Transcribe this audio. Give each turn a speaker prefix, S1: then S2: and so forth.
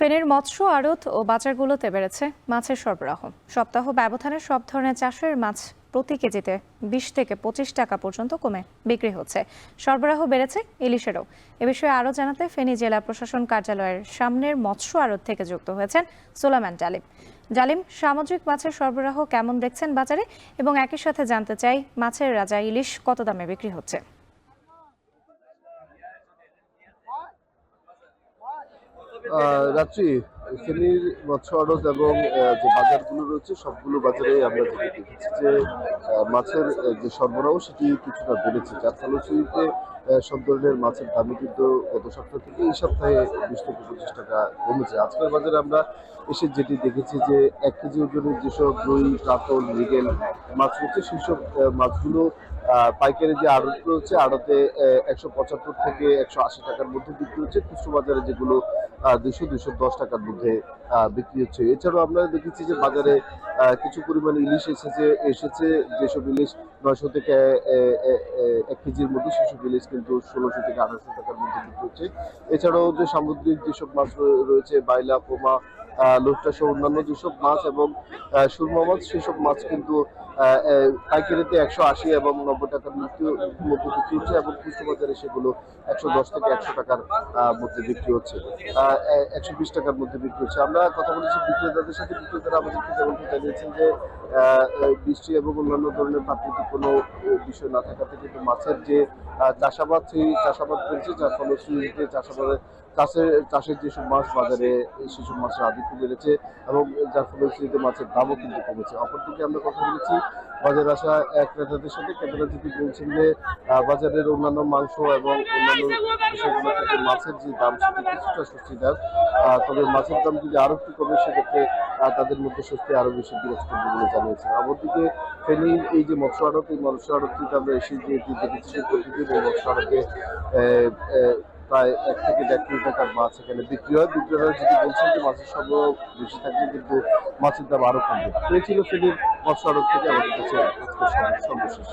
S1: ফেনীর মৎস্য আড়ত ও বাজারগুলোতে বেড়েছে মাছের সরবরাহ। সপ্তাহ ব্যবধানে সব ধরনের চাষের মাছ প্রতি কেজিতে 20 থেকে 25 টাকা পর্যন্ত কমে বিক্রি হচ্ছে। সরবরাহ বেড়েছে ইলিশেরও। এ বিষয়ে আরও জানাতে ফেনী জেলা প্রশাসন কার্যালয়ের সামনের মৎস্য আড়ত থেকে যুক্ত হয়েছেন সোলাইমান ডালিম। ডালিম, সামুদ্রিক মাছের সরবরাহ কেমন দেখছেন বাজারে, এবং একই সাথে জানতে চাই মাছের রাজা ইলিশ কত দামে বিক্রি হচ্ছে?
S2: রাত্রি ফেনীর মৎস্য আড়ত এবং যে বাজারগুলো রয়েছে সবগুলো বাজারে আমরা যেটা দেখেছি যে মাছের যে সরবরাহ সেটি কিছুটা বেড়েছে, যার ফলশ্রুতিতে সব ধরনের মাছের দামই কিন্তু গত সপ্তাহ থেকে এই সপ্তাহে 20 থেকে 25 টাকা কমেছে। আজকের বাজারে আমরা এসে যেটি দেখেছি যে 1 কেজি ওজনের যেসব রুই, কাতল, মৃগেল মাছ রয়েছে সেসব মাছগুলো পাইকারি যে আড়ত রয়েছে আড়তে 175 থেকে 180 টাকার মধ্যে বিক্রি হচ্ছে। খুচরো বাজারে যেগুলো 200-210 টাকার মধ্যে বিক্রি হচ্ছে। এছাড়াও আমরা দেখেছি যে বাজারে কিছু পরিমাণ ইলিশ এসেছে যেসব ইলিশ 900 থেকে 1 কেজির মধ্যে, সেসব ইলিশ কিন্তু 1600 থেকে 1800 টাকার মধ্যে বিক্রি হচ্ছে। এছাড়াও যে সামুদ্রিক যেসব মাছ রয়েছে বাইলা, পোমা, লোট্টা সহ অন্যান্য যেসব মাছ এবং সুরমা মাছ, সেসব মাছ কিন্তু পাইকারিতে 180 এবং 90 টাকার মধ্যে বিক্রি হচ্ছে এবং খুচরো বাজারে সেগুলো 110 থেকে 100 টাকার মধ্যে বিক্রি হচ্ছে, 120 টাকার মধ্যে বিক্রি হচ্ছে। আমরা কথা বলেছি বিক্রেতাদের সাথে, বিক্রেতারা আমাদেরকে যেমনটি জানিয়েছেন যে বৃষ্টি এবং অন্যান্য ধরনের প্রাকৃতিক কোনো বিষয় না থাকাতে কিন্তু মাছের যে চাষাবাদ, সেই চাষাবাদ করেছে, যার ফলশ্রুতিতে চাষের যেসব মাছ বাজারে সেসব মাছের আধিক্য বেড়েছে এবং যার ফলশ্রুতিতে মাছের দামও কিন্তু কমেছে। অপরদিকে আমরা কথা বলেছি বাজারে আসা ক্রেতাদের সাথে, ক্রেতারা যদি বলছেন যে বাজারের অন্যান্য মাংস এবং অন্যান্য বিষয়গুলো থেকে মাছের যে দাম সেটি কিছুটা স্বস্তিদার, তবে মাছের দাম যদি আরো একটু কমে সেক্ষেত্রে তাদের মধ্যে স্বস্তি আরো বেশি বিরাজ করবে বলে জানিয়েছেন। অপরদিকে ফেনীর এই যে মৎস্য আড়ত, এই মৎস্য আড়তটিতে আমরা এসে যে দেখেছি যে প্রতিদিন এই মৎস্য আড়তে প্রায় 1 থেকে 1.5 কোটি টাকার মাছ এখানে বিক্রি হয়। বিক্রেতারা যদি বলছেন যে মাছের সরবরাহ বেশি থাকলে কিন্তু মাছের দাম আরো কমবে। এই ছিল ফেনীর মৎস্য আড়ত থেকে আমাদের কাছে আজকে সর্বশেষ।